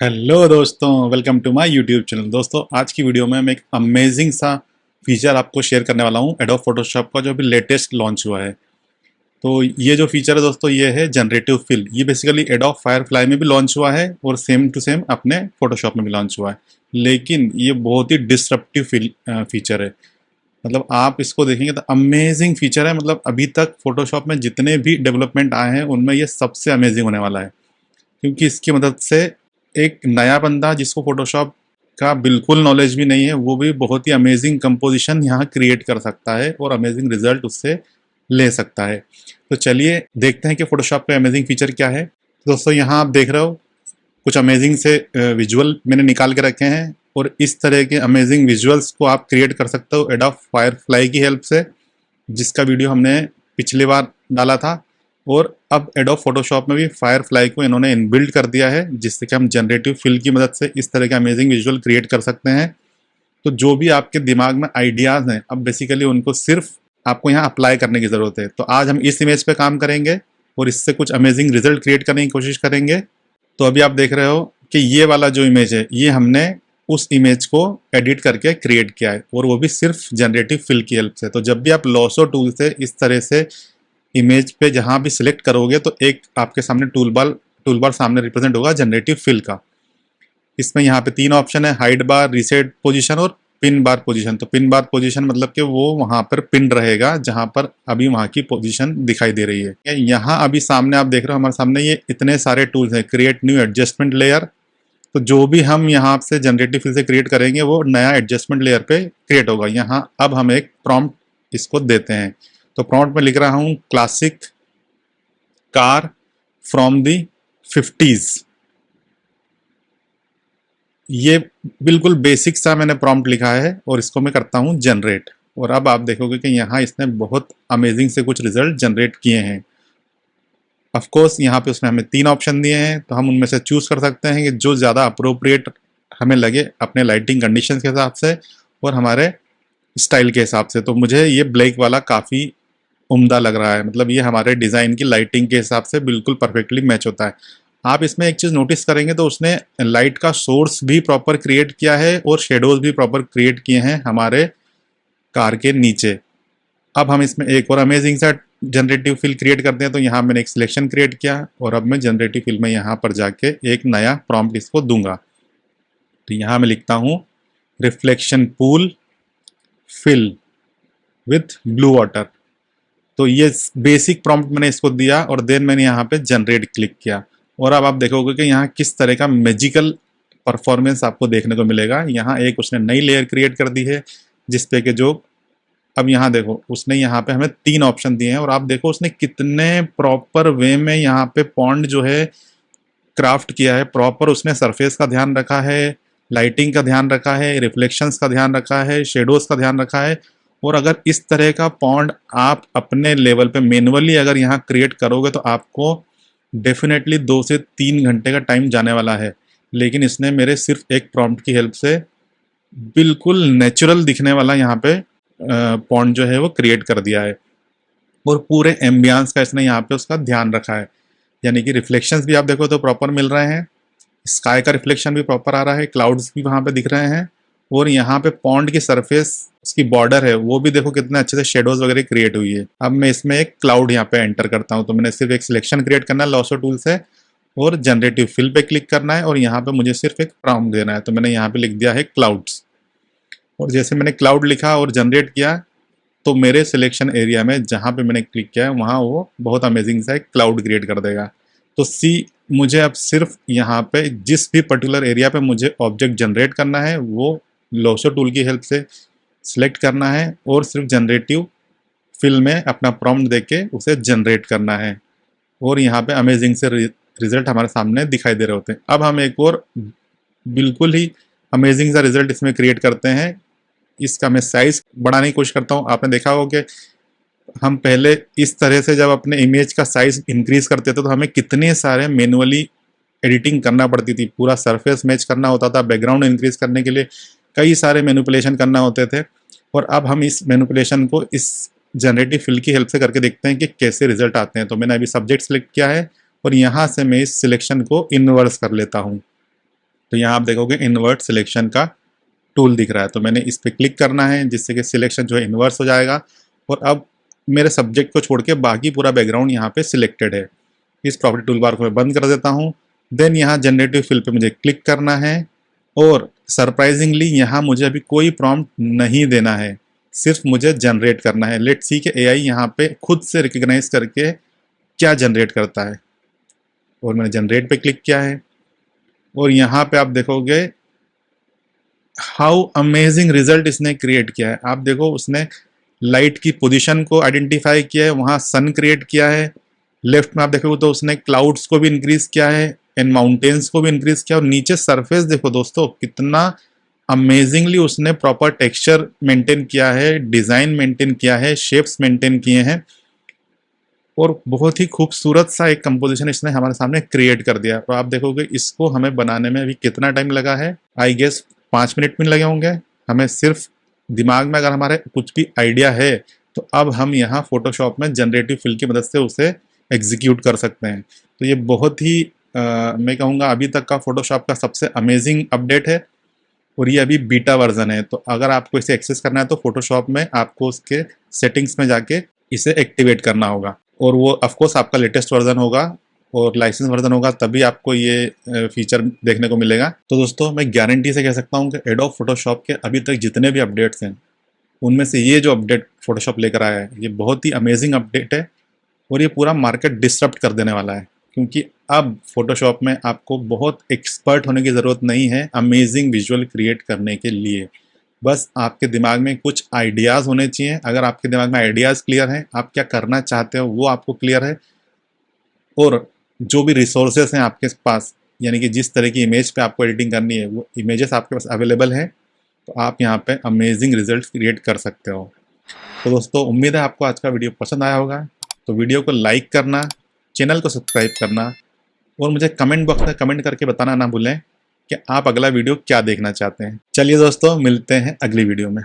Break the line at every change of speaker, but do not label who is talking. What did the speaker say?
Hello दोस्तों, welcome to my YouTube channel. दोस्तों, आज की वीडियो में मैं एक अमेजिंग सा फीचर आपको शेयर करने वाला हूं एडोब फोटोशॉप का, जो अभी लेटेस्ट लॉन्च हुआ है। तो ये जो फीचर है दोस्तों, ये है जनरेटिव फिल। ये बेसिकली एडोब फायरफ्लाई में भी लॉन्च हुआ है और सेम टू सेम अपने फोटोशॉप में भी लॉन्च हुआ है। लेकिन ये बहुत ही डिसरप्टिव फीचर है। मतलब आप इसको देखेंगे तो अमेजिंग फीचर है। मतलब अभी तक फोटोशॉप में जितने भी डेवलपमेंट आए हैं उनमें ये सबसे अमेजिंग होने वाला है, क्योंकि इसकी मदद से एक नया बंदा जिसको फोटोशॉप का बिल्कुल नॉलेज भी नहीं है, वो भी बहुत ही अमेजिंग कंपोजिशन यहाँ क्रिएट कर सकता है और अमेजिंग रिजल्ट उससे ले सकता है। तो चलिए देखते हैं कि फोटोशॉप का अमेजिंग फीचर क्या है। तो दोस्तों, यहाँ आप देख रहे हो कुछ अमेजिंग से विजुअल मैंने निकाल के रखे हैं, और इस तरह के अमेजिंग विजुअल्स को आप क्रिएट कर सकते हो एडोब फायरफ्लाई की हेल्प से, जिसका वीडियो हमने पिछली बार डाला था। और अब एडोब फोटोशॉप में भी फायरफ्लाई को इन्होंने इनबिल्ड कर दिया है, जिससे कि हम जनरेटिव फिल की मदद से इस तरह के अमेजिंग विजुअल क्रिएट कर सकते हैं। तो जो भी आपके दिमाग में आइडियाज़ हैं, अब बेसिकली उनको सिर्फ आपको यहाँ अप्लाई करने की ज़रूरत है। तो आज हम इस इमेज पे काम करेंगे और इससे कुछ अमेजिंग रिजल्ट क्रिएट करने की कोशिश करेंगे। तो अभी आप देख रहे हो कि ये वाला जो इमेज है, ये हमने उस इमेज को एडिट करके क्रिएट किया है, और वो भी सिर्फ जनरेटिव फिल की हेल्प से। तो जब भी आप लॉसो टूल से इस तरह से इमेज पे जहां भी सिलेक्ट करोगे, तो एक आपके सामने टूल बार सामने रिप्रेजेंट होगा जनरेटिव फिल का। इसमें यहाँ पे 3 ऑप्शन है: हाइड बार, रीसेट पोजीशन और पिन बार पोजीशन। तो पिन बार पोजीशन मतलब कि वो वहां पर पिन रहेगा जहां पर अभी वहां की पोजीशन दिखाई दे रही है। यहाँ अभी सामने आप देख रहे हो, हमारे सामने ये इतने सारे टूल्स हैं। क्रिएट न्यू एडजस्टमेंट लेयर, तो जो भी हम यहाँ से जनरेटिव फिल से क्रिएट करेंगे वो नया एडजस्टमेंट लेयर पे क्रिएट होगा। यहाँ अब हम एक प्रॉम्प्ट इसको देते हैं। तो प्रॉम्प्ट में लिख रहा हूँ classic car from the 50s। ये बिल्कुल बेसिक सा मैंने प्रॉम्प्ट लिखा है और इसको मैं करता हूँ जनरेट। और अब आप देखोगे कि यहाँ इसने बहुत अमेजिंग से कुछ रिजल्ट जनरेट किए हैं। ऑफ कोर्स यहाँ पे उसने हमें 3 ऑप्शन दिए हैं, तो हम उनमें से चूज कर सकते हैं कि जो ज़्यादा अप्रोप्रिएट हमें लगे अपने लाइटिंग कंडीशन के हिसाब से और हमारे स्टाइल के हिसाब से। तो मुझे ये ब्लैक वाला काफ़ी उम्दा लग रहा है। मतलब ये हमारे डिज़ाइन की लाइटिंग के हिसाब से बिल्कुल परफेक्टली मैच होता है। आप इसमें एक चीज़ नोटिस करेंगे तो उसने लाइट का सोर्स भी प्रॉपर क्रिएट किया है और शेडोज भी प्रॉपर क्रिएट किए हैं हमारे कार के नीचे। अब हम इसमें एक और अमेजिंग सा जनरेटिव फिल क्रिएट करते हैं। तो यहाँ मैंने एक सिलेक्शन क्रिएट किया और अब मैं जनरेटिव फिल में यहाँ पर जाके एक नया प्रॉम्प्ट इसको दूंगा। तो यहाँ मैं लिखता हूँ reflection pool fill with blue water. तो ये बेसिक प्रॉम्प्ट मैंने इसको दिया और देन मैंने यहाँ पे जनरेट क्लिक किया। और अब आप देखोगे कि यहाँ किस तरह का मैजिकल परफॉर्मेंस आपको देखने को मिलेगा। यहाँ एक उसने नई लेयर क्रिएट कर दी है जिसपे कि जो अब यहाँ देखो उसने यहाँ पे हमें 3 ऑप्शन दिए हैं, और आप देखो उसने कितने प्रॉपर वे में यहाँ पे पॉन्ड जो है क्राफ्ट किया है। प्रॉपर उसने सरफेस का ध्यान रखा है, लाइटिंग का ध्यान रखा है, रिफ्लेक्शंस का ध्यान रखा है, शेडोज का ध्यान रखा है। और अगर इस तरह का पॉन्ड आप अपने लेवल पे मैनुअली अगर यहाँ क्रिएट करोगे तो आपको डेफिनेटली 2 से 3 घंटे का टाइम जाने वाला है। लेकिन इसने मेरे सिर्फ एक प्रॉम्प्ट की हेल्प से बिल्कुल नेचुरल दिखने वाला यहाँ पे पॉन्ड जो है वो क्रिएट कर दिया है। और पूरे एम्बियंस का इसने यहाँ पे उसका ध्यान रखा है। यानी कि रिफ्लेक्शंस भी आप देखो तो प्रॉपर मिल रहे हैं, स्काई का रिफ्लेक्शन भी प्रॉपर आ रहा है, क्लाउड्स भी वहाँ पे दिख रहे हैं, और यहाँ पे पॉन्ड की सरफेस उसकी बॉर्डर है वो भी देखो कितने अच्छे से शेडोज वगैरह क्रिएट हुई है। अब मैं इसमें एक क्लाउड यहाँ पे एंटर करता हूँ। तो मैंने सिर्फ एक सिलेक्शन क्रिएट करना है लॉसो टूल से और जनरेटिव फिल पे क्लिक करना है, और यहाँ पे मुझे सिर्फ एक प्रॉम्प्ट देना है। तो मैंने यहाँ पे लिख दिया है क्लाउड्स, और जैसे मैंने क्लाउड लिखा और जनरेट किया तो मेरे सिलेक्शन एरिया में जहाँ पे मैंने क्लिक किया है वहाँ वो बहुत अमेजिंग सा एक क्लाउड क्रिएट कर देगा। तो मुझे अब सिर्फ यहाँ पे जिस भी पर्टिकुलर एरिया पे मुझे ऑब्जेक्ट जनरेट करना है वो लॉसो टूल की हेल्प से सिलेक्ट करना है और सिर्फ जनरेटिव फिल में अपना प्रॉम्प्ट देके उसे जनरेट करना है, और यहाँ पे अमेजिंग से रिजल्ट हमारे सामने दिखाई दे रहे होते हैं। अब हम एक और बिल्कुल ही अमेजिंग सा रिजल्ट इसमें क्रिएट करते हैं। इसका मैं साइज बढ़ाने की कोशिश करता हूँ। आपने देखा होगा कि हम पहले इस तरह से जब अपने इमेज का साइज इंक्रीज करते थे तो हमें कितने सारे मैनुअली एडिटिंग करना पड़ती थी। पूरा सरफेस मैच करना होता था, बैकग्राउंड इंक्रीज करने के लिए कई सारे मैनिपुलेशन करना होते थे। और अब हम इस मैनिपुलेशन को इस जनरेटिव फिल की हेल्प से करके देखते हैं कि कैसे रिजल्ट आते हैं। तो मैंने अभी सब्जेक्ट सेलेक्ट किया है और यहाँ से मैं इस सिलेक्शन को इन्वर्स कर लेता हूँ। तो यहाँ आप देखोगे इन्वर्ट सिलेक्शन का टूल दिख रहा है, तो मैंने इस पर क्लिक करना है जिससे कि सिलेक्शन जो है इन्वर्स हो जाएगा। और अब मेरे सब्जेक्ट को छोड़ के बाकी पूरा बैकग्राउंड यहाँ पे सिलेक्टेड है। इस प्रॉपर्टी टूल बार को मैं बंद कर देता हूँ। देन यहाँ जनरेटिव फिल पे मुझे क्लिक करना है और सरप्राइजिंगली यहाँ मुझे अभी कोई प्रॉम्प्ट नहीं देना है, सिर्फ मुझे जनरेट करना है। लेट्स सी कि एआई यहाँ पे खुद से रिकग्नाइज करके क्या जनरेट करता है। और मैंने जनरेट पे क्लिक किया है और यहाँ पे आप देखोगे हाउ अमेजिंग रिजल्ट इसने क्रिएट किया है। आप देखो उसने लाइट की पोजीशन को आइडेंटिफाई किया है, वहाँ सन क्रिएट किया है। लेफ्ट में आप देखोगे तो उसने क्लाउड्स को भी इंक्रीज किया है एंड माउंटेन्स को भी इंक्रीज किया। और नीचे सरफेस देखो दोस्तों कितना अमेजिंगली उसने प्रॉपर टेक्सचर मेंटेन किया है, डिजाइन मेंटेन किया है, शेप्स मेंटेन किए हैं और बहुत ही खूबसूरत सा एक कंपोजिशन इसने हमारे सामने क्रिएट कर दिया। और आप देखोगे इसको हमें बनाने में अभी कितना टाइम लगा है, आई गेस 5 मिनट में लगे होंगे। हमें सिर्फ दिमाग में अगर हमारे कुछ भी आइडिया है तो अब हम यहाँ फोटोशॉप में जनरेटिव फिल की मदद से उसे एग्जीक्यूट कर सकते हैं। तो ये बहुत ही मैं कहूँगा अभी तक का फोटोशॉप का सबसे अमेजिंग अपडेट है और ये अभी बीटा वर्जन है। तो अगर आपको इसे एक्सेस करना है तो फोटोशॉप में आपको उसके सेटिंग्स में जाके इसे एक्टिवेट करना होगा और वो ऑफकोर्स आपका लेटेस्ट वर्जन होगा और लाइसेंस वर्जन होगा, तभी आपको ये फीचर देखने को मिलेगा। तो दोस्तों मैं गारंटी से कह सकता हूँ कि एडोब फोटोशॉप के अभी तक जितने भी अपडेट्स हैं उनमें से ये जो अपडेट फोटोशॉप लेकर आया है ये बहुत ही अमेजिंग अपडेट है और ये पूरा मार्केट डिसरप्ट कर देने वाला है। क्योंकि अब फोटोशॉप में आपको बहुत एक्सपर्ट होने की ज़रूरत नहीं है अमेजिंग विजुअल क्रिएट करने के लिए। बस आपके दिमाग में कुछ आइडियाज़ होने चाहिए। अगर आपके दिमाग में आइडियाज़ क्लियर हैं, आप क्या करना चाहते हो वो आपको क्लियर है और जो भी रिसोर्सेस हैं आपके पास, यानी कि जिस तरह की इमेज पे आपको एडिटिंग करनी है वो इमेजेस आपके पास अवेलेबल हैं, तो आप यहाँ पे अमेजिंग रिजल्ट क्रिएट कर सकते हो। तो दोस्तों उम्मीद है आपको आज का वीडियो पसंद आया होगा। तो वीडियो को लाइक करना, चैनल को सब्सक्राइब करना और मुझे कमेंट बॉक्स में कमेंट करके बताना ना भूलें कि आप अगला वीडियो क्या देखना चाहते हैं। चलिए दोस्तों मिलते हैं अगली वीडियो में।